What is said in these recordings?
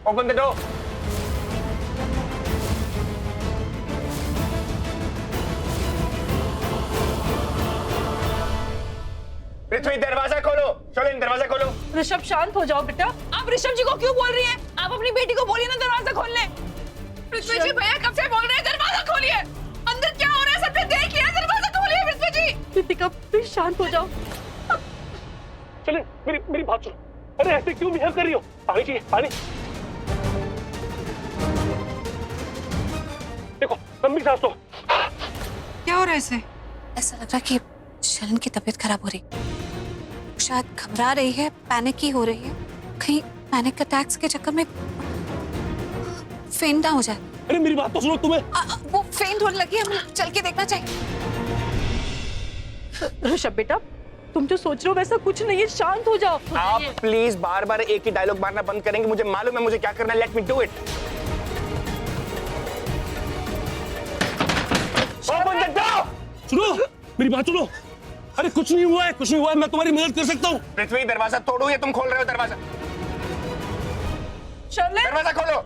Open the door. पृथ्वी दरवाजा खोलो। शर्लिन दरवाजा खोलो। ऋषभ शांत हो जाओ बेटा। आप ऋषभ जी को क्यों बोल रही हैं? आप अपनी बेटी को बोलिए ना दरवाजा खोलने। पृथ्वी जी भैया कब से बोल रहे हैं दरवाजा खोलिए। अंदर क्या हो रहा है सबने देख लिया, दरवाजा खोलिए पृथ्वी जी। कृतिका प्लीज शांत हो जाओ। चलिए मेरी बात सुनो। अरे ऐसे क्यों बिहेव कर रही हो? पानी चाहिए, पानी। देखो लंबी सांस लो। क्या हो रहा है इसे? ऐसा लग रहा है कि शर्लिन की तबीयत खराब हो रही, शायद घबरा रही है, पैनिक ही हो रही है। कहीं पैनिक अटैक्स के चक्कर में फेंट ना हो जाए। अरे मेरी बात तो सुनो। तुम्हें वो फेंट होने लगी है, हमें चल के देखना चाहिए। ऋषभ बेटा तुम जो सोच रहे हो वैसा कुछ नहीं है, शांत हो जाओ। आप प्लीज बार बार एक ही डायलॉग मारना बंद करेंगे? मुझे मालूम है मुझे क्या करना है। Let me do it. Open the door. सुनो मेरी बात सुनो। अरे कुछ नहीं हुआ है, कुछ नहीं हुआ है, मैं तुम्हारी मदद कर सकता हूँ। पृथ्वी दरवाजा तोड़ू या तुम खोल रहे हो दरवाजा? शर्लिन दरवाजा खोलो।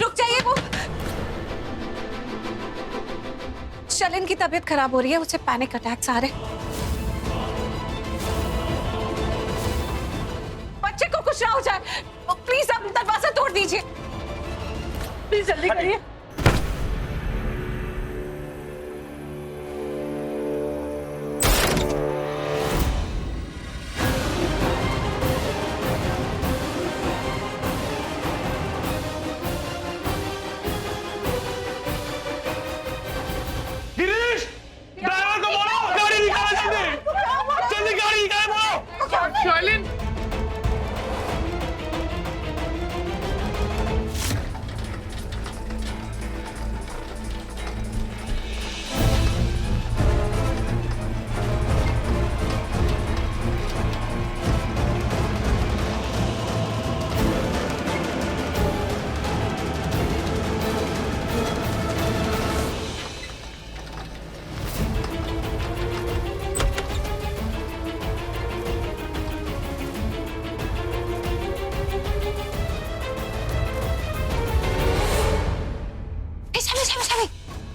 रुक जाइए, वो शर्लिन की तबीयत खराब हो रही है, उसे पैनिक अटैक्स आ रहे। बच्चे को कुछ ना हो जाए, प्लीज आप दरवाजा तोड़ दीजिए। प्लीज जल्दी करिए। गिरीश ड्राइवर को बोलो गाड़ी निकालो जल्दी। जल्दी गाड़ी निकालो बोलो। शर्लिन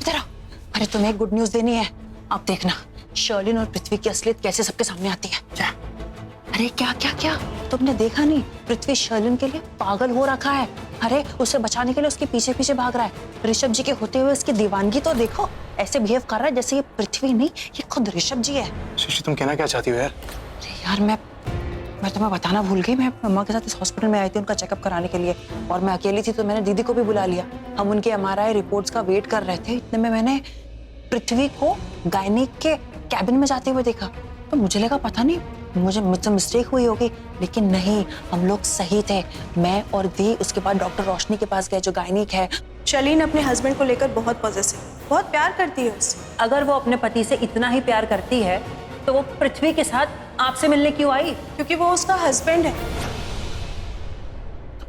इधर आओ। अरे तुम्हें एक गुड न्यूज देनी है। अब देखना शर्लिन और पृथ्वी की असलियत कैसे सबके सामने आती है। क्या? अरे क्या क्या क्या तुमने देखा नहीं? पृथ्वी शर्लिन के लिए पागल हो रखा है। अरे उसे बचाने के लिए उसके पीछे पीछे भाग रहा है। ऋषभ जी के होते हुए इसकी दीवानगी तो देखो, ऐसे बिहेव कर रहा है जैसे ये पृथ्वी नहीं, ये खुद ऋषभ जी है। शिशी तुम कहना क्या चाहती हो यार? अरे यार मैं तुम्हें बताना भूल गई। मैं मम्मा के साथ इस हॉस्पिटल में आई थी उनका चेकअप कराने के लिए, और मैं अकेली थी तो मैंने दीदी को भी बुला लिया। हम उनके एमआरआई रिपोर्ट्स का वेट कर रहे थे, इतने में मैंने पृथ्वी को गायनिक के कैबिन में जाते हुए देखा। तो मुझे लगा पता नहीं मुझसे मिस्टेक हुई होगी, लेकिन नहीं, हम लोग सही थे। मैं और दी उसके बाद डॉक्टर रोशनी के पास गए जो गायनिक है। शर्लिन अपने हस्बैंड को लेकर बहुत पॉजिटिव, बहुत प्यार करती है उससे। अगर वो अपने पति से इतना ही प्यार करती है तो वो पृथ्वी के साथ आपसे मिलने क्यों आई? क्योंकि वो उसका हस्बैंड है।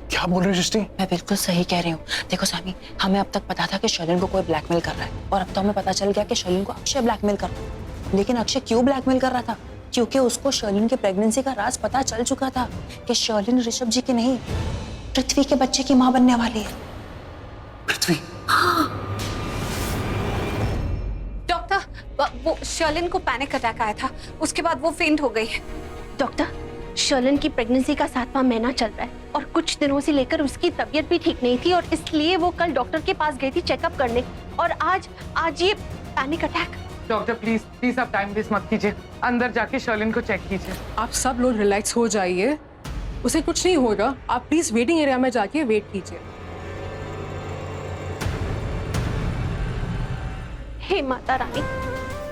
क्या बोल रही हो सृष्टि? मैं बिल्कुल सही कह रही हूँ। देखो सामी, हमें अब तक पता था कि शर्लिन को कोई ब्लैकमेल कर रहा है, और अब तो हमें पता चल गया कि शर्लिन को अक्षय ब्लैकमेल कर रहा है। लेकिन अक्षय क्यों ब्लैकमेल कर रहा था? क्योंकि उसको शर्लिन की प्रेगनेंसी का राज पता चल चुका था कि शर्लिन ऋषभ जी की नहीं, पृथ्वी के बच्चे की माँ बनने वाली है। पृथ्वी? हाँ। डॉक्टर, वो शर्लिन को पैनिक अटैक आया था, उसके बाद वो फेंट हो गई है। डॉक्टर, शर्लिन की प्रेगनेंसी का 7वां महीना चल रहा है और कुछ दिनों से लेकर उसकी तबीयत भी ठीक नहीं थी, और इसलिए वो कल डॉक्टर के पास गई थी चेकअप करने, और आज ये पैनिक अटैक। डॉक्टर प्लीज आप टाइम वेस्ट मत कीजिए, अंदर जाके शर्लिन को चेक कीजिए। आप सब लोग रिलैक्स हो जाइए, उसे कुछ नहीं होगा। आप प्लीज वेटिंग एरिया में जाके वेट कीजिए। हे माता रानी,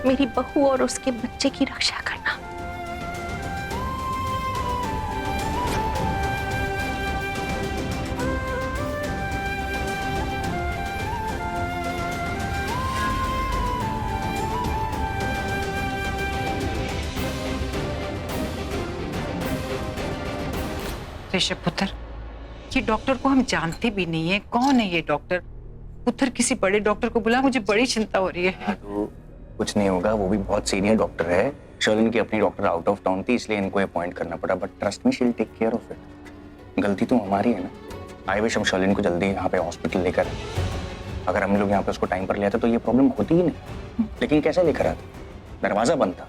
मेरी बहू और उसके बच्चे की रक्षा करना। ऋषभ पुत्र, ये डॉक्टर को हम जानते भी नहीं है, कौन है ये डॉक्टर? पुत्र किसी बड़े डॉक्टर को बुला, मुझे बड़ी चिंता हो रही है। तो कुछ नहीं होगा, वो भी बहुत सीनियर डॉक्टर है। शर्लिन की अपनी डॉक्टर आउट ऑफ टाउन थी, इसलिए इनको अपॉइंट करना पड़ा, but trust me she will take care of it. गलती तो हमारी है ना। आई विश हम शर्लिन को जल्दी यहाँ पे हॉस्पिटल लेकर आए। अगर हम लोग यहाँ पे उसको टाइम पर ले आते तो ये प्रॉब्लम होती ही नहीं। लेकिन कैसे लेकर आते? दरवाजा बंद था।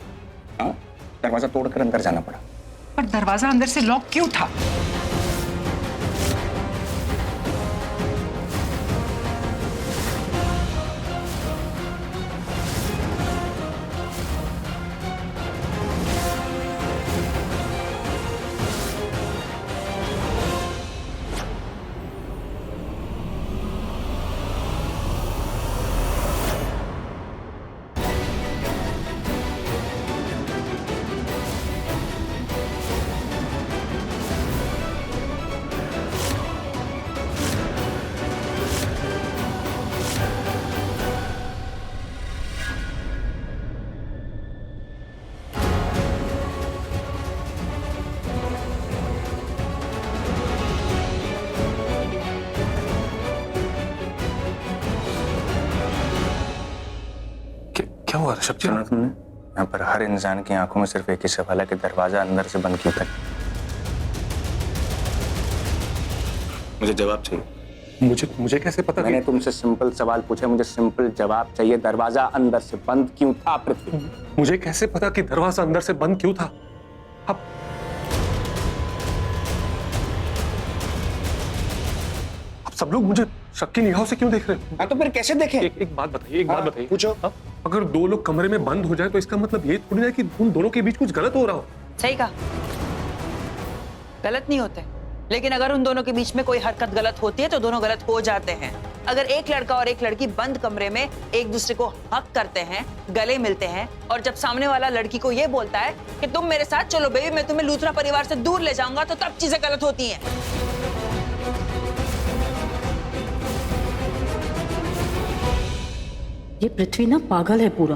हाँ, दरवाजा तोड़कर अंदर जाना पड़ा। पर दरवाजा अंदर से लॉक क्यों था? क्या हुआ ऋषभ जी? सुना तुमने? यहाँ पर हर इंसान की आंखों में सिर्फ एक ही सवाल है कि दरवाजा अंदर से बंद क्यों था। मुझे जवाब चाहिए। मुझे कैसे पता? मैंने तुमसे सिंपल सवाल पूछा, मुझे सिंपल जवाब चाहिए। दरवाजा अंदर से बंद क्यों था पृथ्वी? मुझे कैसे पता कि दरवाजा अंदर से बंद क्यों था? अब सब लोग मुझे शक की निगाहों से क्यों देख रहे हैं? हाँ तो फिर कैसे देखें? एक बात बताइए, पूछो। हाँ? अगर दो लोग कमरे में बंद हो जाए तो इसका मतलब ये थोड़ी ना कि उन दोनों के बीच कुछ गलत हो रहा हो। सही कहा, गलत नहीं होते, लेकिन अगर उन दोनों के बीच में कोई हरकत गलत होती है तो दोनों गलत हो जाते हैं। अगर एक लड़का और एक लड़की बंद कमरे में एक दूसरे को हक करते हैं, गले मिलते हैं, और जब सामने वाला लड़की को ये बोलता है कि तुम मेरे साथ चलो बेबी, मैं तुम्हें लूथरा परिवार से दूर ले जाऊंगा, तो तब चीजें गलत होती हैं। ये पृथ्वी ना पागल है पूरा,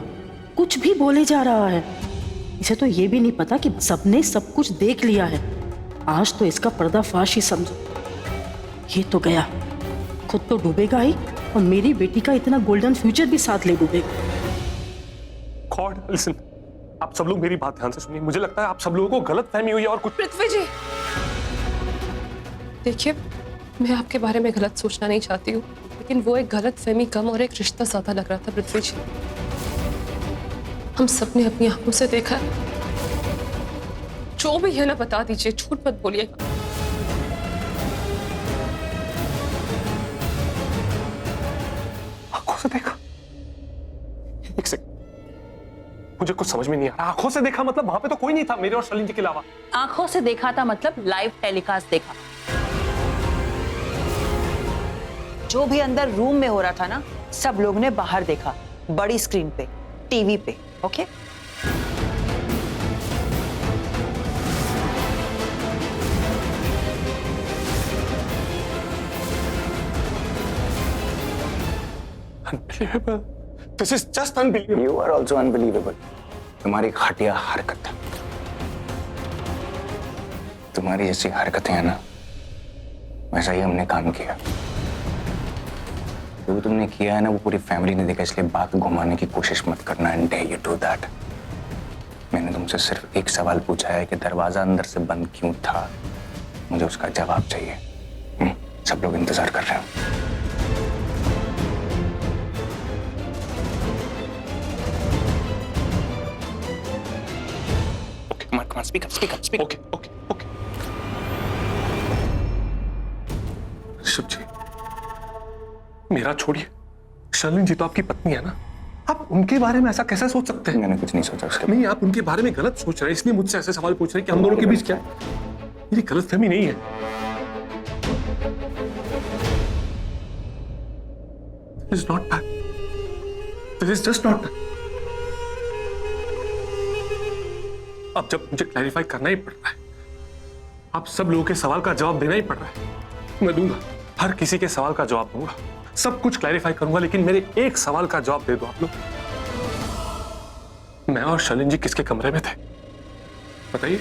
कुछ भी बोले जा रहा है। इसे तो ये भी नहीं पता कि सबने सब कुछ देख लिया है। आज तो इसका पर्दाफाश ही समझो। ये तो गया, खुद तो डूबेगा ही और मेरी बेटी का इतना गोल्डन फ्यूचर भी साथ ले डूबेगा। गॉड लिसन, आप सब लोग मेरी बात ध्यान से सुनिए। मुझे लगता है आप सब लोगों को गलतफहमी हुई है और कुछ। पृथ्वी जी देखिए, मैं आपके बारे में गलत सोचना नहीं चाहती हूँ, लेकिन वो एक गलत फहमी कम और एक रिश्ता ज्यादा लग रहा था। पृथ्वी जी, हम सबने अपनी आंखों से देखा। जो भी है ना बता दीजिए, झूठ मत बोलिएगा। आंखों से देखा? एक सेकंड, मुझे कुछ समझ में नहीं आ रहा। आंखों से देखा मतलब वहां पे तो कोई नहीं था मेरे और शर्लिन जी के अलावा। आंखों से देखा था मतलब लाइव टेलीकास्ट देखा। जो भी अंदर रूम में हो रहा था ना, सब लोग ने बाहर देखा, बड़ी स्क्रीन पे, टीवी पे। Okay? Unbelievable. This is just unbelievable. You are also unbelievable. तुम्हारी घटिया हरकत, तुम्हारी जैसी हरकतें हैं ना, वैसा ही हमने काम किया। जो तुमने किया है ना, वो पूरी फैमिली ने देखा, इसलिए बात घुमाने की कोशिश मत करना। And you do that. मैंने तुमसे सिर्फ एक सवाल पूछा है कि दरवाजा अंदर से बंद क्यों था। मुझे उसका जवाब चाहिए। सब लोग इंतजार कर रहे हैं। Come on, speak up. Okay. Rishabh जी, मेरा छोड़िए, शर्लिन जी तो आपकी पत्नी है ना, आप उनके बारे में ऐसा कैसे सोच सकते हैं? मैंने कुछ नहीं सोचा उसके। नहीं, आप उनके बारे में गलत सोच रहे हैं, इसलिए मुझसे ऐसे सवाल पूछ रहे हैं कि हम दोनों के बीच क्या है। मेरी गलतफहमी नहीं है। This is not bad. This is just not bad. अब जब मुझे क्लैरिफाई करना ही पड़ रहा है, आप सब लोगों के सवाल का जवाब देना ही पड़ रहा है, मैं दूंगा। हर किसी के सवाल का जवाब दूंगा, सब कुछ क्लैरिफाई करूंगा, लेकिन मेरे एक सवाल का जवाब दे दो आप लोग। मैं और शर्लिन जी किसके कमरे में थे बताइए?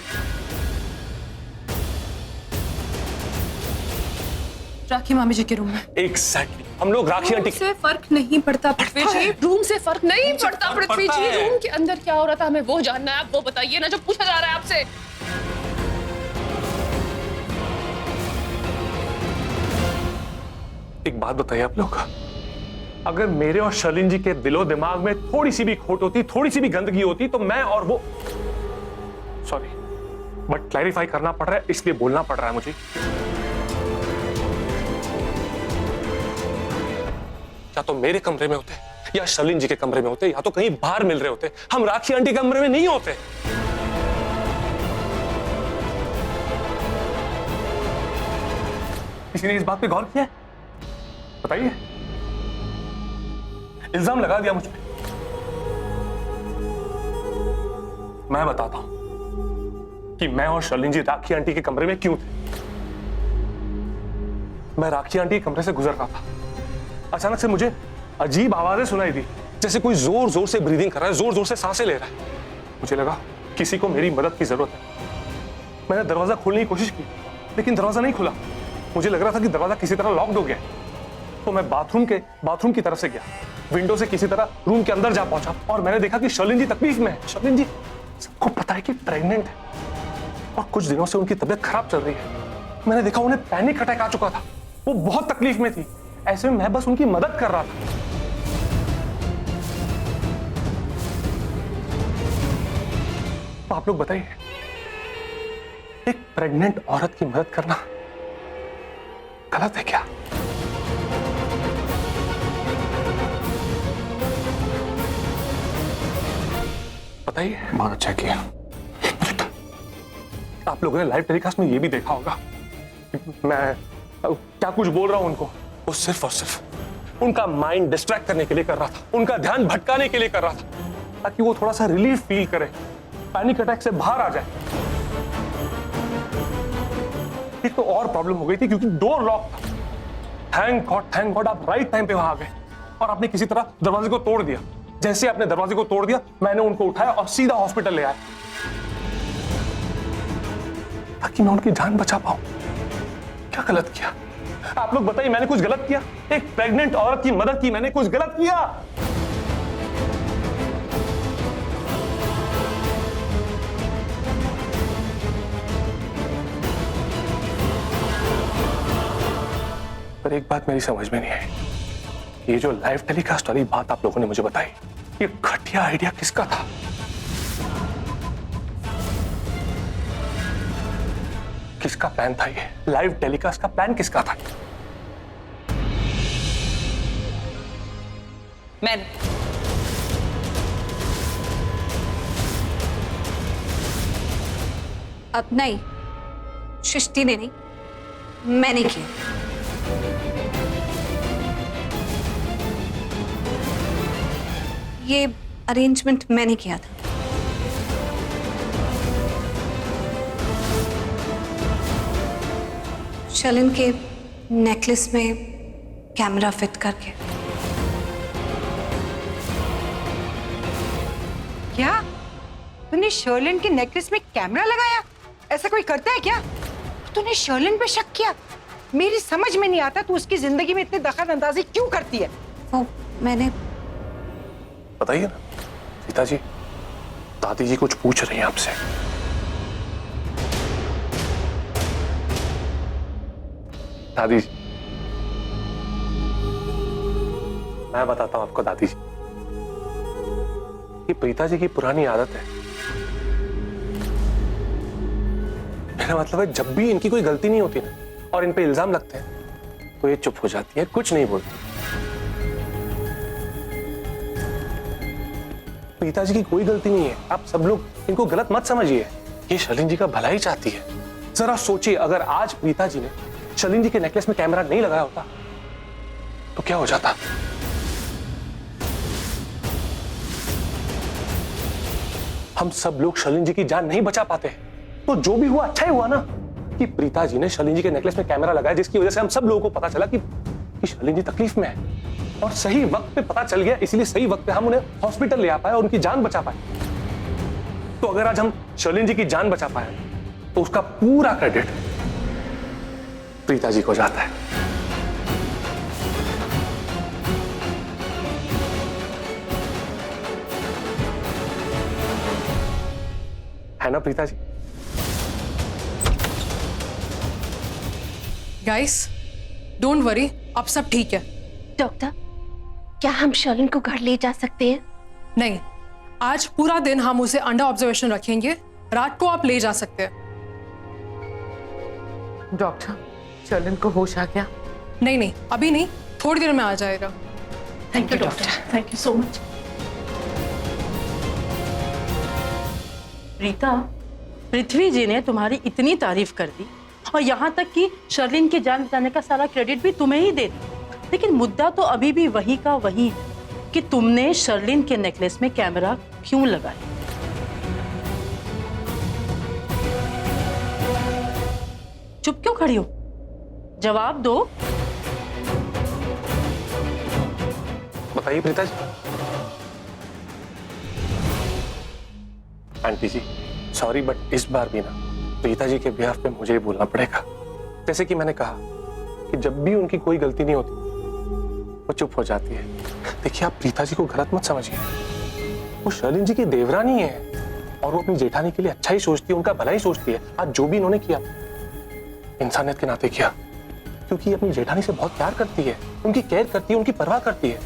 राखी मामी जी के रूम में। एग्जैक्टली, हम लोग राखी आंटी से फर्क नहीं पड़ता पृथ्वी जी, रूम से फर्क नहीं पड़ता पृथ्वी जी। रूम के अंदर क्या हो रहा था हमें वो जानना है, आप वो बताइए ना जो पूछा जा रहा है आपसे। एक बात बताइए आप लोग, अगर मेरे और शर्लिन जी के दिलो दिमाग में थोड़ी सी भी खोट होती, थोड़ी सी भी गंदगी होती, तो मैं और वो, सॉरी बट क्लैरिफाई करना पड़ रहा है इसलिए बोलना पड़ रहा है मुझे। या तो मेरे कमरे में होते, या शर्लिन जी के कमरे में होते, या तो कहीं बाहर मिल रहे होते, हम राखी आंटी के कमरे में नहीं होते। किसी ने इस बात पे गौर किया है? बताइए। इल्जाम लगा दिया मुझ पे। मैं बताता हूं कि मैं और शर्लिन जी राखी आंटी के कमरे में क्यों थे। मैं राखी आंटी के कमरे से गुजर रहा था, अचानक से मुझे अजीब आवाजें सुनाई दी, जैसे कोई जोर जोर से ब्रीदिंग कर रहा है, जोर जोर से सांसें ले रहा है। मुझे लगा किसी को मेरी मदद की जरूरत है। मैंने दरवाजा खोलने की कोशिश की, लेकिन दरवाजा नहीं खुला। मुझे लग रहा था कि दरवाजा किसी तरह लॉक्ड हो गया, तो मैं बाथरूम की तरफ से गया, विंडो से किसी तरह रूम के अंदर जा पहुंचा और मैंने देखा कि शर्लिन जी तकलीफ में है। शर्लिन जी, सबको पता है कि प्रेग्नेंट है और कुछ दिनों से उनकी तबीयत खराब चल रही है। मैंने देखा उन्हें पैनिक अटैक आ चुका था, वो बहुत तकलीफ में थी। ऐसे में मैं बस उनकी मदद कर रहा था। आप लोग बताइए, एक प्रेग्नेंट औरत की मदद करना गलत है क्या? बताइए। बहुत अच्छा किया। आप लोगों ने लाइव टेलीकास्ट में ये भी देखा होगा कि मैं क्या कुछ बोल रहा हूं उनको, वो सिर्फ और सिर्फ उनका माइंड डिस्ट्रैक्ट करने के लिए कर रहा था, उनका ध्यान भटकाने के लिए कर रहा था, ताकि वो थोड़ा सा रिलीफ फील करे, पैनिक अटैक से बाहर आ जाए। एक तो और प्रॉब्लम हो गई थी क्योंकि डोर लॉक था। थैंक गॉड आप राइट टाइम पे वहां आ गए और आपने किसी तरह दरवाजे को तोड़ दिया। जैसे आपने दरवाजे को तोड़ दिया, मैंने उनको उठाया और सीधा हॉस्पिटल ले आया, ताकि मैं उनकी जान बचा पाऊं। क्या गलत किया? आप लोग बताइए, मैंने कुछ गलत किया? एक प्रेग्नेंट औरत की मदद की, मैंने कुछ गलत किया? पर एक बात मेरी समझ में नहीं आई, ये जो लाइव टेलीकास्ट वाली बात आप लोगों ने मुझे बताई, ये घटिया आइडिया किसका था? किसका प्लान था ये? लाइव टेलीकास्ट का प्लान किसका था? मैंने। अब नहीं, सृष्टि ने नहीं, मैंने किया। ये अरेंजमेंट मैंने किया था। शर्लिन के नेकलेस में कैमरा फिट करके। क्या तूने शर्लिन के नेकलेस में कैमरा लगाया? ऐसा कोई करता है क्या? तूने शर्लिन पे शक किया? मेरी समझ में नहीं आता तू उसकी जिंदगी में इतनी दखल-अंदाजी क्यों करती है? वो मैंने। बताइए ना पिताजी, दादी जी कुछ पूछ रही हैं आपसे। दादी जी, मैं बताता हूं आपको दादी जी, ये प्रीता जी की पुरानी आदत है। मेरा मतलब है, जब भी इनकी कोई गलती नहीं होती ना और इन पे इल्जाम लगते हैं, तो ये चुप हो जाती है, कुछ नहीं बोलती। प्रीता जी की कोई गलती नहीं है, आप सब लोग इनको गलत मत समझिए। ये शर्लिन जी का भला ही चाहती है। जरा सोचिए, अगर आज प्रीता जी ने शर्लिन जी के नेकलेस में कैमरा नहीं लगाया होता तो क्या हो जाता? हम सब लोग शर्लिन जी की जान नहीं बचा पाते। तो जो भी हुआ अच्छा ही हुआ ना कि प्रीता जी ने शर्लिन जी के नेकलेस में कैमरा लगाया, जिसकी वजह से हम सब लोगों को पता चला कि शर्लिन जी तकलीफ में है और सही वक्त पे पता चल गया, इसीलिए सही वक्त पे हम उन्हें हॉस्पिटल ले आ पाए और उनकी जान बचा पाए। तो अगर आज हम शर्लिन जी की जान बचा पाए तो उसका पूरा क्रेडिट प्रीता जी को जाता है ना Preeta ji? Guys, don't worry, अब सब ठीक है। डॉक्टर, क्या हम शर्लिन को घर ले जा सकते हैं? नहीं, आज पूरा दिन हम उसे अंडर ऑब्जर्वेशन रखेंगे, रात को आप ले जा सकते हैं। डॉक्टर, शर्लिन को होश आ गया? नहीं नहीं, अभी नहीं, थोड़ी देर में आ जाएगा। Thank you doctor, thank you so much. Preeta, Prithvi ji ने तुम्हारी इतनी तारीफ कर दी और यहाँ तक कि शर्लिन की जान बचाने का सारा क्रेडिट भी तुम्हें ही दे दी, लेकिन मुद्दा तो अभी भी वही का वही है कि तुमने शर्लिन के नेकलेस में कैमरा क्यों लगाया। चुप क्यों खड़ी हो? जवाब दो। बताइए Preeta ji. Aunty ji, sorry but इस बार भी ना प्रीता जी के बिहाफ पे मुझे ही बोलना पड़ेगा। जैसे कि मैंने कहा कि जब भी उनकी कोई गलती नहीं होती वो चुप हो जाती है। देखिए, आप प्रीता जी को गलत मत समझिए, वो शर्लिन जी की देवरानी है और वो अपनी जेठानी के लिए अच्छा ही सोचती है, उनका भला ही सोचती है। आज जो भी इन्होंने किया इंसानियत के नाते किया, क्योंकि अपनी जेठानी से बहुत प्यार करती है, उनकी केयर करती है, उनकी परवाह करती है।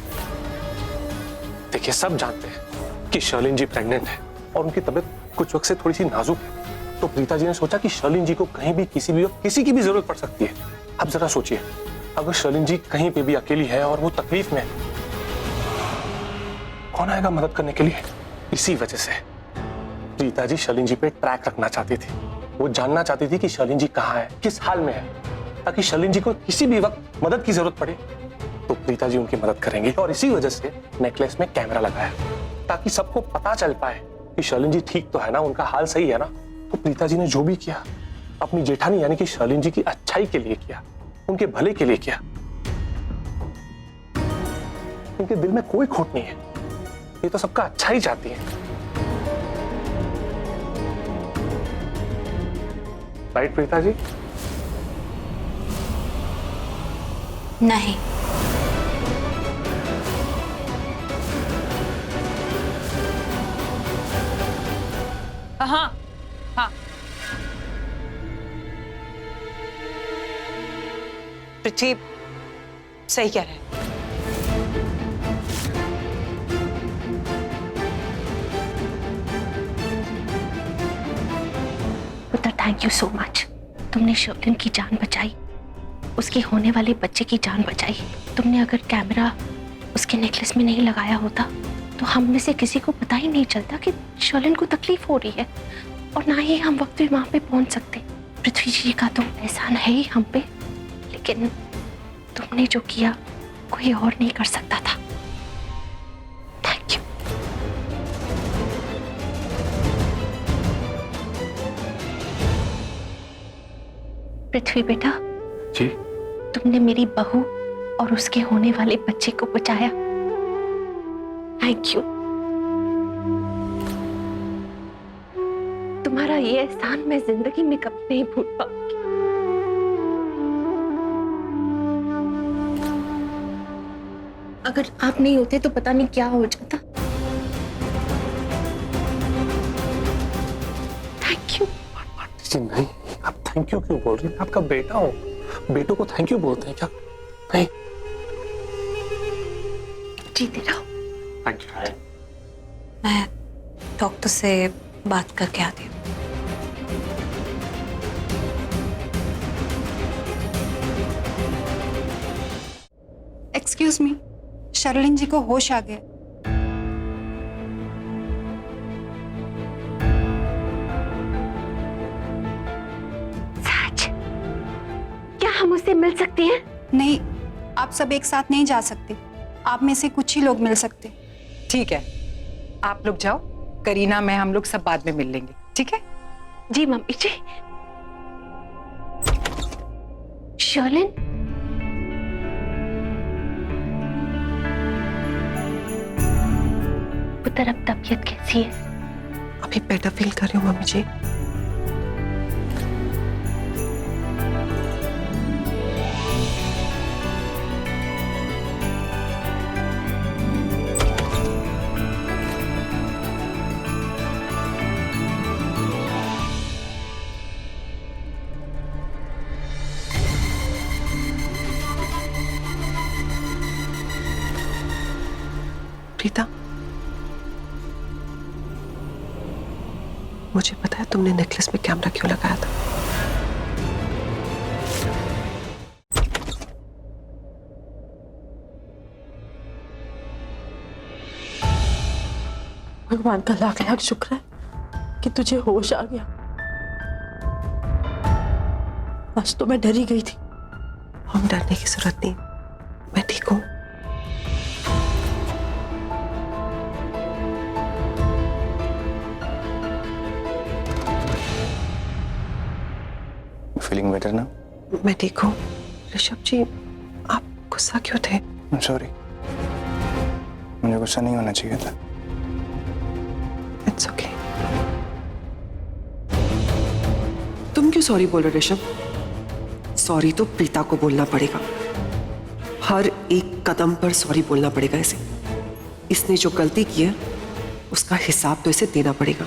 देखिए, सब जानते हैं कि शर्लिन जी प्रेग्नेंट है और उनकी तबीयत कुछ वक्त से थोड़ी सी नाजुक है, तो प्रीता जी ने सोचा कि शर्लिन जी को कहीं भी किसी भी वक्त किसी की भी जरूरत पड़ सकती है। अब जरा सोचिए, अगर शर्लिन जी कहीं पे भी अकेली है और वो तकलीफ में है, कौन आएगा मदद करने के लिए? इसी वजह से प्रीता जी शर्लिन जी पे ट्रैक रखना चाहती थी। वो जानना चाहती थी कि शर्लिन जी कहाँ है, किस हाल में है, ताकि शर्लिन जी को किसी भी वक्त मदद की जरूरत पड़े तो प्रीता जी उनकी मदद करेंगी। और इसी वजह से नेकलेस में कैमरा लगाया, ताकि सबको पता चल पाए कि शर्लिन जी ठीक तो है ना, उनका हाल सही है ना। तो प्रीता जी ने जो भी किया अपनी जेठानी यानी कि शर्लिन जी की अच्छाई के लिए किया, उनके भले के लिए किया। उनके दिल में कोई खोट नहीं है, ये तो सबका अच्छा ही चाहती है। राइट प्रीता जी? नहीं, हाँ हाँ, पृथ्वी सही कह रहे हैं। पुत्र, थैंक यू सो मच। तुमने शर्लिन की जान बचाई, उसके होने वाले बच्चे की जान बचाई। तुमने अगर कैमरा उसके नेकलेस में नहीं लगाया होता तो हम में से किसी को पता ही नहीं चलता कि शर्लिन को तकलीफ हो रही है, और ना ही हम वक्त पे वहां पे पहुंच सकते। पृथ्वी जी का तो एहसान है ही हम पे, लेकिन तुमने जो किया कोई और नहीं कर सकता था। Thank you. पृथ्वी बेटा जी? तुमने मेरी बहू और उसके होने वाले बच्चे को बचाया। Thank you. तुम्हारा ये एहसान मैं जिंदगी में कभी नहीं भूल पाऊंगी। अगर आप नहीं होते तो पता नहीं क्या हो जाता। Thank you. जी नहीं, आप थैंक यू क्यों बोल रही हैं? आपका बेटा हूं, बेटों को थैंक यू बोलते हैं क्या? नहीं। जीते रहो। Thank you. मैं डॉक्टर से बात करके आती हूँ। एक्सक्यूज मी, शर्लिन जी को होश आ गया। सच? क्या हम उससे मिल सकते हैं? नहीं, आप सब एक साथ नहीं जा सकते, आप में से कुछ ही लोग मिल सकते। ठीक है, आप लोग जाओ, करीना मैं हम लोग सब बाद में मिल लेंगे, ठीक है? जी मम्मी जी। शर्लिन, पुत्र अब तबीयत कैसी है? अभी बेटर फील कर रही हूँ मम्मी जी। प्रीता, मुझे पता है तुमने नेकलेस में कैमरा क्यों लगाया था। भगवान का लाख लाख शुक्र है कि तुझे होश आ गया। आज तो मैं डरी गई थी। हम डरने की जरूरत नहीं, मैं ठीक हूँ। फीलिंग बेटर ना? मैं ठीक हूँ। ऋषभ जी, आप गुस्सा क्यों थे? सॉरी, मुझे गुस्सा नहीं होना चाहिए था। It's okay. तुम क्यों सॉरी बोल रहे ऋषभ? सॉरी तो प्रीता को बोलना पड़ेगा। हर एक कदम पर सॉरी बोलना पड़ेगा इसे। इसने जो गलती की है उसका हिसाब तो इसे देना पड़ेगा।